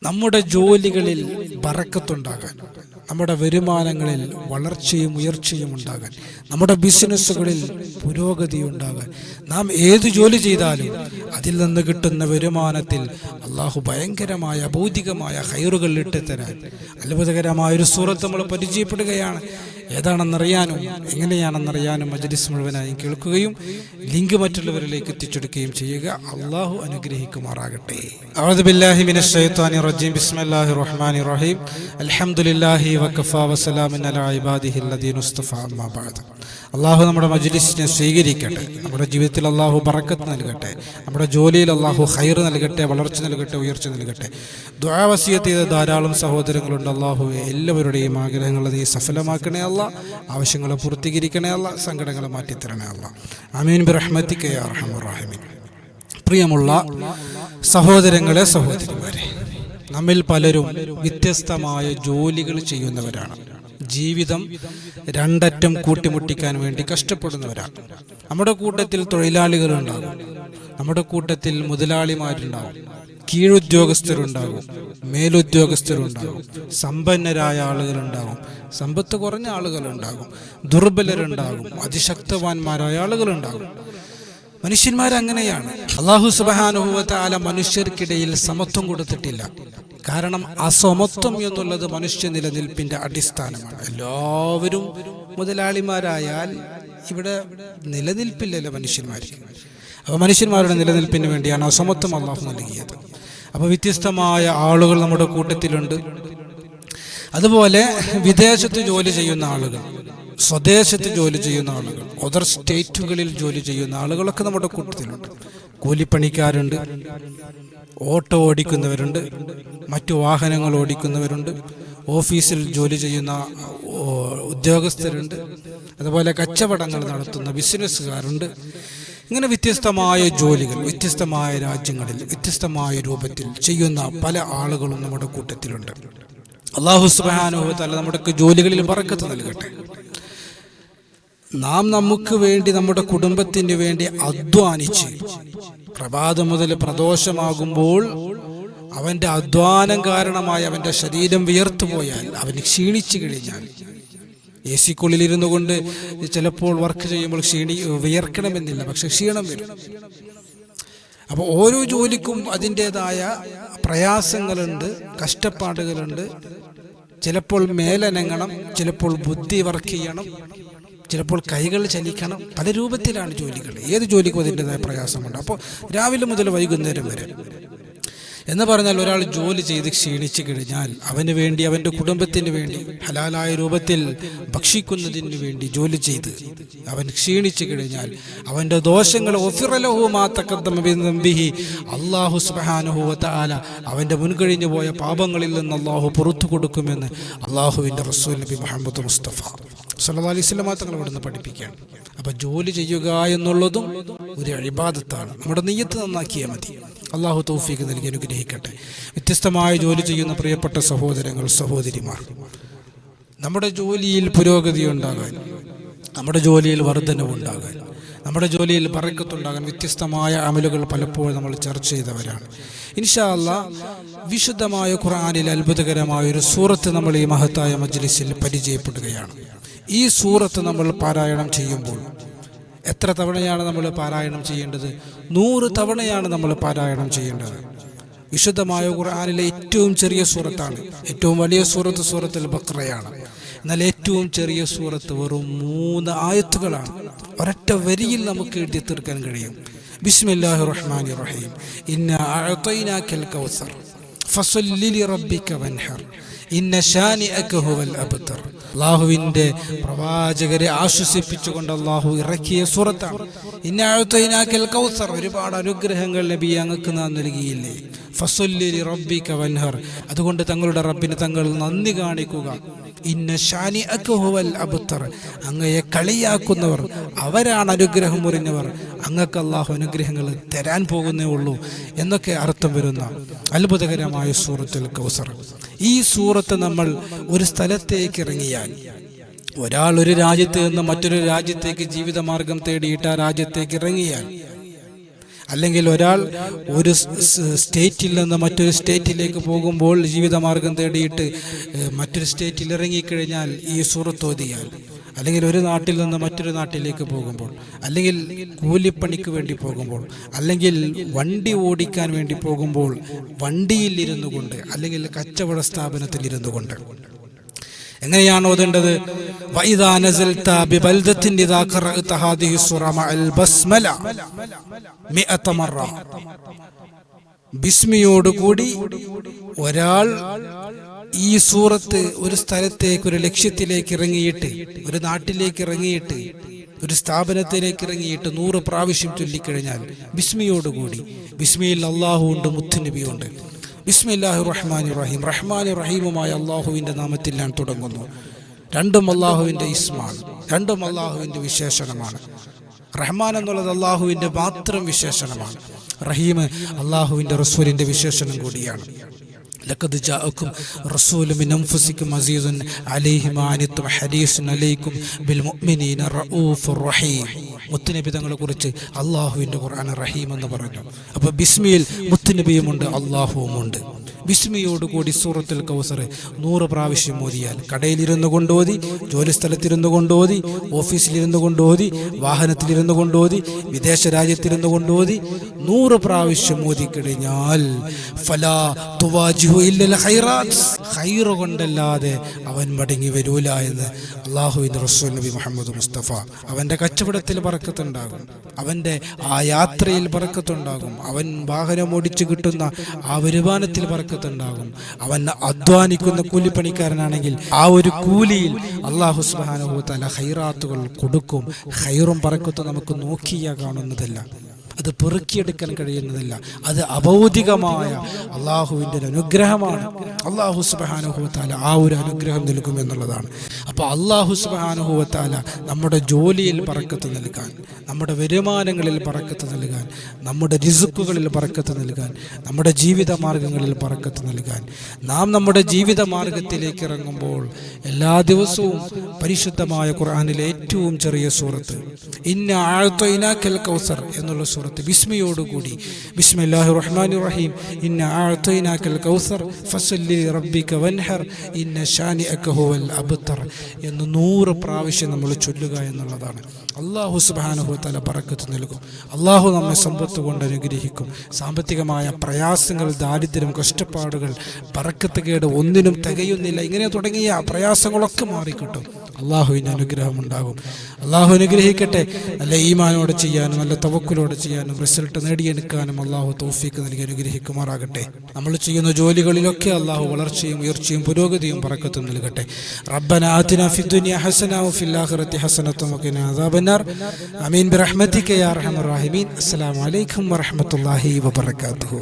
നമ്മുടെ ജോലികളിൽ ബറക്കത്തുണ്ടാകാൻ, നമ്മുടെ വരുമാനങ്ങളിൽ വളർച്ചയും ഉയർച്ചയും ഉണ്ടാകാൻ, നമ്മുടെ ബിസിനസ്സുകളിൽ പുരോഗതി ഉണ്ടാകാൻ, നാം ഏത് ജോലി ചെയ്താലും അതിൽ നിന്ന് കിട്ടുന്ന വരുമാനത്തിൽ അള്ളാഹു ഭയങ്കരമായ ഭൗതികമായ ഹൈറുകൾ ഇട്ടുതരാൻ അത്ഭുതകരമായൊരു സൂറത്ത് നമ്മൾ പരിചയപ്പെടുകയാണ്. ഏതാണെന്നറിയാനും എങ്ങനെയാണെന്നറിയാനും മജ്‌ലിസ് മുഴുവനായും കേൾക്കുകയും ലിങ്ക് മറ്റുള്ളവരിലേക്ക് എത്തിച്ചെടുക്കുകയും ചെയ്യുക. അള്ളാഹു അനുഗ്രഹിക്കുമാറാകട്ടെ. അഊദു ബില്ലാഹി മിനശ് ശൈത്വാനിർ റജീം. ബിസ്മില്ലാഹിർ റഹ്മാനിർ റഹീം. അൽഹംദുലില്ലാഹി വകഫാ വസലാമുൻ അലാ ഇബാദിഹിൽ ലദീന ഇസ്തഫാ. അമ്മാ ബഅദ്. അള്ളാഹു നമ്മുടെ മജ്‌ലിസിനെ സ്വീകരിക്കട്ടെ. നമ്മുടെ ജീവിതത്തിൽ അള്ളാഹു ബറക്കത്ത് നൽകട്ടെ. നമ്മുടെ ജോലിയിൽ അള്ളാഹു ഖൈർ നൽകട്ടെ, വളർച്ച നൽകട്ടെ, ഉയർച്ച നൽകട്ടെ. ദുആ വസിയത്ത് ചെയ്ത ധാരാളം സഹോദരങ്ങളുണ്ട്. അള്ളാഹുവേ, എല്ലാവരുടെയും ആഗ്രഹങ്ങൾ നീ സഫലമാക്കണേ അല്ലാ. ആവശ്യങ്ങളെ പൂർത്തീകരിക്കണേ അല്ലാ. സങ്കടങ്ങളെ മാറ്റിത്തരണേ അല്ലാ. ആമീൻ ബിറഹ്മതിക യാ അർഹമർ റഹീമീൻ. പ്രിയമുള്ള സഹോദരങ്ങളെ, സഹോദരിമാരെ, നമ്മിൽ പലരും വ്യത്യസ്തമായ ജോലികൾ ചെയ്യുന്നവരാണ്. ജീവിതം രണ്ടറ്റം കൂട്ടിമുട്ടിക്കാൻ വേണ്ടി കഷ്ടപ്പെടുന്നവരാണ്. നമ്മുടെ കൂട്ടത്തിൽ തൊഴിലാളികളുണ്ടാകും, നമ്മുടെ കൂട്ടത്തിൽ മുതലാളിമാരുണ്ടാകും, കീഴുദ്യോഗസ്ഥരുണ്ടാകും, മേലുദ്യോഗസ്ഥരുണ്ടാകും, സമ്പന്നരായ ആളുകളുണ്ടാകും, സമ്പത്ത് കുറഞ്ഞ ആളുകളുണ്ടാകും, ദുർബലരുണ്ടാകും, അതിശക്തവാന്മാരായ ആളുകളുണ്ടാകും. മനുഷ്യന്മാരങ്ങനെയാണ്. അല്ലാഹു സുബ്ഹാനഹു വ തആല മനുഷ്യർക്കിടയിൽ സമത്വം കൊടുത്തിട്ടില്ല. കാരണം അസമത്വം എന്നുള്ളത് മനുഷ്യ നിലനിൽപ്പിന്റെ അടിസ്ഥാനമാണ്. എല്ലാവരും മുതലാളിമാരായാൽ ഇവിടെ നിലനിൽപ്പില്ലല്ലോ മനുഷ്യന്മാർക്ക്. അപ്പോൾ മനുഷ്യന്മാരുടെ നിലനിൽപ്പിന് വേണ്ടിയാണ് അസമത്വം അല്ലാഹു നൽകിയത്. അപ്പോൾ വ്യത്യസ്തമായ ആളുകൾ നമ്മുടെ കൂട്ടത്തിലുണ്ട്. അതുപോലെ വിദേശത്ത് ജോലി ചെയ്യുന്ന ആളുകൾ, സ്വദേശത്ത് ജോലി ചെയ്യുന്ന ആളുകൾ, അതർ സ്റ്റേറ്റുകളിൽ ജോലി ചെയ്യുന്ന ആളുകളൊക്കെ നമ്മുടെ കൂട്ടത്തിലുണ്ട്. കൂലിപ്പണിക്കാരുണ്ട്, ഓട്ടോ ഓടിക്കുന്നവരുണ്ട്, മറ്റു വാഹനങ്ങൾ ഓടിക്കുന്നവരുണ്ട്, ഓഫീസിൽ ജോലി ചെയ്യുന്ന ഉദ്യോഗസ്ഥരുണ്ട്, അതുപോലെ കച്ചവടങ്ങൾ നടത്തുന്ന ബിസിനസ്സുകാരുണ്ട്. ഇങ്ങനെ വ്യത്യസ്തമായ ജോലികൾ വ്യത്യസ്തമായ രാജ്യങ്ങളിൽ വ്യത്യസ്തമായ രൂപത്തിൽ ചെയ്യുന്ന പല ആളുകളും നമ്മുടെ കൂട്ടത്തിലുണ്ട്. അല്ലാഹു സുബ്ഹാനഹു വ തആല നമ്മുടെ ജോലികളിൽ ബറക്കത്ത് നൽകട്ടെ. നാം നമുക്ക് വേണ്ടി, നമ്മുടെ കുടുംബത്തിന് വേണ്ടി അധ്വാനിച്ച് പ്രഭാതം മുതൽ പ്രദോഷമാകുമ്പോൾ അവൻ്റെ അധ്വാനം കാരണമായി അവൻ്റെ ശരീരം വിയർത്തുപോയാൽ, അവന് ക്ഷീണിച്ചു കഴിഞ്ഞാൽ, എ സിക്കുള്ളിലിരുന്നു കൊണ്ട് ചിലപ്പോൾ വർക്ക് ചെയ്യുമ്പോൾ വിയർക്കണമെന്നില്ല, പക്ഷെ ക്ഷീണം വരും. അപ്പോൾ ഓരോ ജോലിക്കും അതിൻ്റെതായ പ്രയാസങ്ങളുണ്ട്, കഷ്ടപ്പാടുകളുണ്ട്. ചിലപ്പോൾ മേലനങ്ങണം, ചിലപ്പോൾ ബുദ്ധി വർക്ക് ചെയ്യണം, ചിലപ്പോൾ കൈകൾ ചലിക്കണം. പല രൂപത്തിലാണ് ജോലികൾ. ഏത് ജോലിക്കും അതിൻ്റെതായ പ്രയാസമുണ്ട്. അപ്പോൾ രാവിലെ മുതൽ വൈകുന്നേരം വരെ എന്ന് പറഞ്ഞാൽ ഒരാൾ ജോലി ചെയ്ത് ക്ഷീണിച്ചു കഴിഞ്ഞാൽ അവന് വേണ്ടി, അവൻ്റെ കുടുംബത്തിന് വേണ്ടി ഹലാലായ രൂപത്തിൽ ഭക്ഷിക്കുന്നതിന് വേണ്ടി ജോലി ചെയ്ത് അവൻ ക്ഷീണിച്ചു കഴിഞ്ഞാൽ അവൻ്റെ ദോഷങ്ങൾ അല്ലാഹു സുബ്ഹാനഹു വ തആല അവൻ്റെ മുൻകഴിഞ്ഞു പോയ പാപങ്ങളിൽ നിന്ന് അല്ലാഹു പുറത്തു കൊടുക്കുമെന്ന് അല്ലാഹുവിൻ്റെ റസൂൽ നബി മുഹമ്മദ് മുസ്തഫ സല്ലല്ലാഹു അലൈഹി വസല്ലം തങ്ങൾ ഇവിടുന്ന് പഠിപ്പിക്കുകയാണ്. അപ്പം ജോലി ചെയ്യുക എന്നുള്ളതും ഒരു ഇബാദത്താണ്. നമ്മുടെ നിയ്യത്ത് നന്നാക്കിയാൽ മതി. അള്ളാഹു തൗഫീഖ് നൽകി അനുഗ്രഹിക്കട്ടെ. വ്യത്യസ്തമായ ജോലി ചെയ്യുന്ന പ്രിയപ്പെട്ട സഹോദരങ്ങൾ, സഹോദരിമാർ, നമ്മുടെ ജോലിയിൽ പുരോഗതി ഉണ്ടാകാൻ, നമ്മുടെ ജോലിയിൽ വർധനവുണ്ടാകാൻ, നമ്മുടെ ജോലിയിൽ ബറക്കത്തുണ്ടാകാൻ വ്യത്യസ്തമായ അമലുകൾ പലപ്പോഴും നമ്മൾ ചർച്ച ചെയ്തവരാണ്. ഇൻഷാ അല്ലാഹ് വിശുദ്ധമായ ഖുർആനിൽ അത്ഭുതകരമായ ഒരു സൂറത്ത് നമ്മൾ ഈ മഹത്തായ മജ്‌ലിസിൽ പരിചയപ്പെടുകയാണ്. ഈ സൂറത്ത് നമ്മൾ പാരായണം ചെയ്യുമ്പോൾ എത്ര തവണയാണ് നമ്മൾ പാരായണം ചെയ്യേണ്ടത്? 100 തവണയാണ് നമ്മൾ പാരായണം ചെയ്യേണ്ടത്. വിശുദ്ധമായ ഖുർആനിലെ ഏറ്റവും ചെറിയ സൂറത്താണ്. ഏറ്റവും വലിയ സൂറത്ത് സൂറത്തുൽ ബഖറയാണ്. എന്നാൽ ഏറ്റവും ചെറിയ സൂറത്ത് വെറും 3 ആയത്തുകളാണ്. ഒരൊറ്റ വരിയിൽ നമുക്ക് എഴുതി തീർക്കാൻ കഴിയും. ബിസ്മില്ലാഹിർ റഹ്മാനിർ റഹീം. ഇന്നാ അഅതൈനാകൽ കൗസർ ഫസല്ലി ലിറബ്ബിക വൻഹർ ഇന്ന ശാനിഅക ഹുവൽ അബ്തർ. അല്ലാഹുവിൻ്റെ പ്രവാചകരെ ആശ്വസിപ്പിച്ചുകൊണ്ട് അല്ലാഹു ഇറക്കിയ സൂറത്താണ്. ഇന്നാ അഅതൈനാകൽ കൗസർ. ഒരുപാട് അനുഗ്രഹങ്ങൾ നബി അങ്ങക്ക് നാം നൽകിയില്ലേ. ഫസല്ലി ലിറബ്ബിക വൻഹർ. അതുകൊണ്ട് തങ്ങളുടെ റബ്ബിന് തങ്ങൾ നന്ദി കാണിക്കുക. ഇന്ന ശാനിഅക ഹുവൽ അബ്തർ. അങ്ങയെ കളിയാക്കുന്നവർ അവരാണ് അനുഗ്രഹം മുറിഞ്ഞവർ. അങ്ങക്ക് അല്ലാഹു അനുഗ്രഹങ്ങൾ തരാൻ പോകുന്നേ ഉള്ളൂ എന്നൊക്കെ അർത്ഥം വരുന്ന അത്ഭുതകരമായ സൂറത്തുൽ കൗസർ. ഈ സൂറത്ത് നമ്മൾ ഒരു സ്ഥലത്തേക്ക് ഇറങ്ങിയാൽ, ഒരാൾ ഒരു രാജ്യത്ത് നിന്ന് മറ്റൊരു രാജ്യത്തേക്ക് ജീവിതമാർഗം തേടിയിട്ട് ആ രാജ്യത്തേക്ക് ഇറങ്ങിയാൽ അല്ലെങ്കിൽ ഒരാൾ ഒരു സ്റ്റേറ്റിൽ നിന്ന് മറ്റൊരു സ്റ്റേറ്റിലേക്ക് പോകുമ്പോൾ ജീവിതമാർഗം തേടിയിട്ട് മറ്റൊരു സ്റ്റേറ്റിൽ ഇറങ്ങിക്കഴിഞ്ഞാൽ ഈ സൂറത്ത് ഓതിയാൽ, അല്ലെങ്കിൽ ഒരു നാട്ടിൽ നിന്ന് മറ്റൊരു നാട്ടിലേക്ക് പോകുമ്പോൾ, അല്ലെങ്കിൽ കൂലിപ്പണിക്ക് വേണ്ടി പോകുമ്പോൾ, അല്ലെങ്കിൽ വണ്ടി ഓടിക്കാൻ വേണ്ടി പോകുമ്പോൾ വണ്ടിയിൽ ഇരുന്നു കൊണ്ട്, അല്ലെങ്കിൽ കച്ചവട സ്ഥാപനത്തിൽ ഇരുന്നു കൊണ്ട് എങ്ങനെയാണ് ഓതേണ്ടത്? വഇദാ നസൽത ബിബൽദത്തിൻ ഇദാ ഖറഅത ഹാദിഹി സൂറ മഅൽ ബസ്മല 100 മറ. ബിസ്മിയോടുകൂടി ഒരാൾ ഈ സൂറത്ത് ഒരു സ്ഥലത്തേക്ക്, ഒരു ലക്ഷ്യത്തിലേക്ക് ഇറങ്ങിയിട്ട്, ഒരു നാട്ടിലേക്ക് ഇറങ്ങിയിട്ട്, ഒരു സ്ഥാപനത്തിലേക്ക് ഇറങ്ങിയിട്ട് 100 പ്രാവശ്യം ചൊല്ലിക്കഴിഞ്ഞാൽ ബിസ്മിയോടുകൂടി, ബിസ്മിയിൽ അല്ലാഹു ഉണ്ട്, മുത്തുനബിയുണ്ട്. ബിസ്മില്ലാഹിർ റഹ്മാനിർ റഹീം, റഹ്മാനിർ റഹീമുമായ അല്ലാഹുവിൻ്റെ നാമത്തിൽ ഞാൻ തുടങ്ങുന്നു. രണ്ടും അല്ലാഹുവിൻ്റെ ഇസ്മാണ്, രണ്ടും അല്ലാഹുവിൻ്റെ വിശേഷണമാണ്. റഹ്മാൻ എന്നുള്ളത് അല്ലാഹുവിൻ്റെ മാത്രം വിശേഷണമാണ്. റഹീം അല്ലാഹുവിൻ്റെ റസൂലിൻ്റെ വിശേഷണം കൂടിയാണ്. ലഖദ് ജാഅക്കും റസൂലുൻ മിൻ അൻഫുസിക്കും അസീസുൻ അലൈഹി മാ അനിത്തും ഹരീസുൻ അലൈക്കും ബിൽ മുഅ്മിനീന റഊഫുർ റഹീം. മുത്തുനബി തങ്ങളെ കുറിച്ച് അല്ലാഹുവിൻ്റെ ഖുർആൻ റഹീം എന്ന് പറഞ്ഞു. അപ്പോൾ ബിസ്മിയിൽ മുത്തുനബിയുമുണ്ട്, അല്ലാഹുവുമുണ്ട്. ബിസ്മിയോടുകൂടി സൂറത്തുൽ കൗസർ 100 പ്രാവശ്യം ഓതിയാൽ, കടയിലിരുന്നു കൊണ്ടോതി, ജോലിസ്ഥലത്തിരുന്നു കൊണ്ടോതി, ഓഫീസിലിരുന്നു കൊണ്ടോതി, വാഹനത്തിലിരുന്നു കൊണ്ടോതി, വിദേശ രാജ്യത്തിരുന്നു കൊണ്ടോതി 100 പ്രാവശ്യം ഓതിക്കഴിഞ്ഞാൽ ഫലാ തുവാജിഹു ഇല്ലൽ ഖൈറാത്ത്, ഖൈറ് കൊണ്ടല്ലാതെ അവൻ മടങ്ങി വരൂല എന്ന് അല്ലാഹുവിൻ്റെ റസൂൽ നബി മുഹമ്മദ് മുസ്തഫ. അവൻ്റെ കച്ചവടത്തിൽ ബറക്കത്തുണ്ടാകും, അവൻ്റെ ആ യാത്രയിൽ ബറക്കത്തുണ്ടാകും, അവൻ വാഹനം ഓടിച്ചു കിട്ടുന്ന ആ വരുമാനത്തിൽ ബറക്കത്തുണ്ടാകും. അവൻ അധ്വാനിക്കുന്ന കൂലിപ്പണിക്കാരനാണെങ്കിൽ ആ ഒരു കൂലിയിൽ അല്ലാഹു സുബ്ഹാനഹു വ തആല ഖൈറാത്തുകൾ കൊടുക്കും. ഖൈറും ബറക്കത്തും നമുക്ക് നോക്കിയാൽ കാണുന്നതല്ല, അത് പെറുക്കിയെടുക്കാൻ കഴിയുന്നതല്ല, അത് അഭൗതികമായ അള്ളാഹുവിൻ്റെ അനുഗ്രഹമാണ്. അല്ലാഹു സുബ്ഹാനഹു വ തആല ആ ഒരു അനുഗ്രഹം നൽകുമെന്നുള്ളതാണ്. അപ്പോൾ അല്ലാഹു സുബ്ഹാനഹു വ തആല നമ്മുടെ ജോലിയിൽ ബറക്കത്ത് നൽകാൻ, നമ്മുടെ വരുമാനങ്ങളിൽ ബറക്കത്ത് നൽകാൻ, നമ്മുടെ റിസ്ക്കുകളിൽ ബറക്കത്ത് നൽകാൻ, നമ്മുടെ ജീവിത മാർഗങ്ങളിൽ ബറക്കത്ത് നൽകാൻ, നാം നമ്മുടെ ജീവിത മാർഗത്തിലേക്ക് ഇറങ്ങുമ്പോൾ എല്ലാ ദിവസവും പരിശുദ്ധമായ ഖുർആനിലെ ഏറ്റവും ചെറിയ സൂറത്ത് ഇന്നാ അഅ്തൈനാകൽ കൗസർ എന്നുള്ള സൂറത്ത് ബിസ്മിയോടുകൂടി, ബിസ്മില്ലാഹിർ റഹ്മാനിർ റഹീം, ഇന്നാ അഅ്തൈനാകൽ കൗസർ ഫസല്ലി റബ്ബിക വൻഹർ ഇന്ന ശാനിഅക ഹുവൽ അബ്തർ എന്ന് 100 പ്രാവശ്യം നമ്മൾ ചൊല്ലുക എന്നുള്ളതാണ്. അല്ലാഹു സുബ്ഹാനഹു വ തആല ബറക്കത്ത് നൽകും. അല്ലാഹു നമ്മെ സമ്പത്ത് കൊണ്ട് അനുഗ്രഹിക്കും. സാമ്പത്തികമായ പ്രയാസങ്ങൾ, ദാരിദ്ര്യം, കഷ്ടപ്പാടുകൾ, ബറക്കത്ത് കേട്, ഒന്നിനും തികയുന്നില്ല, ഇങ്ങനെ തുടങ്ങിയ പ്രയാസങ്ങളൊക്കെ മാറിക്കിട്ടും. അല്ലാഹുവിൻ്റെ അനുഗ്രഹം ഉണ്ടാകും. അല്ലാഹു അനുഗ്രഹിക്കട്ടെ. നല്ല ഈമാനോടെ ചെയ്യാനും നല്ല തവക്കുലോടെ ചെയ്യാനും റിസൾട്ട് നേടിയെടുക്കാനും അല്ലാഹു തൗഫീഖ് നൽകി അനുഗ്രഹിക്കുമാറാകട്ടെ. നമ്മൾ ചെയ്യുന്ന ജോലികളിലൊക്കെ അല്ലാഹു വളർച്ചയും ഉയർച്ചയും പുരോഗതിയും ബറക്കത്തും നൽകട്ടെ. റബ്ബനാ ആതിനാ ഫിദ്ദുനിയ ഹസന വഫിൽ ആഖിറതി ഹസനത വഖിനാ അദാബന്നാർ. ആമീൻ ബിറഹ്മതിക യാ അർഹമർ റഹീമീൻ. അസ്സലാമു അലൈക്കും വറഹ്മത്തുള്ളാഹി വബറകാതുഹു.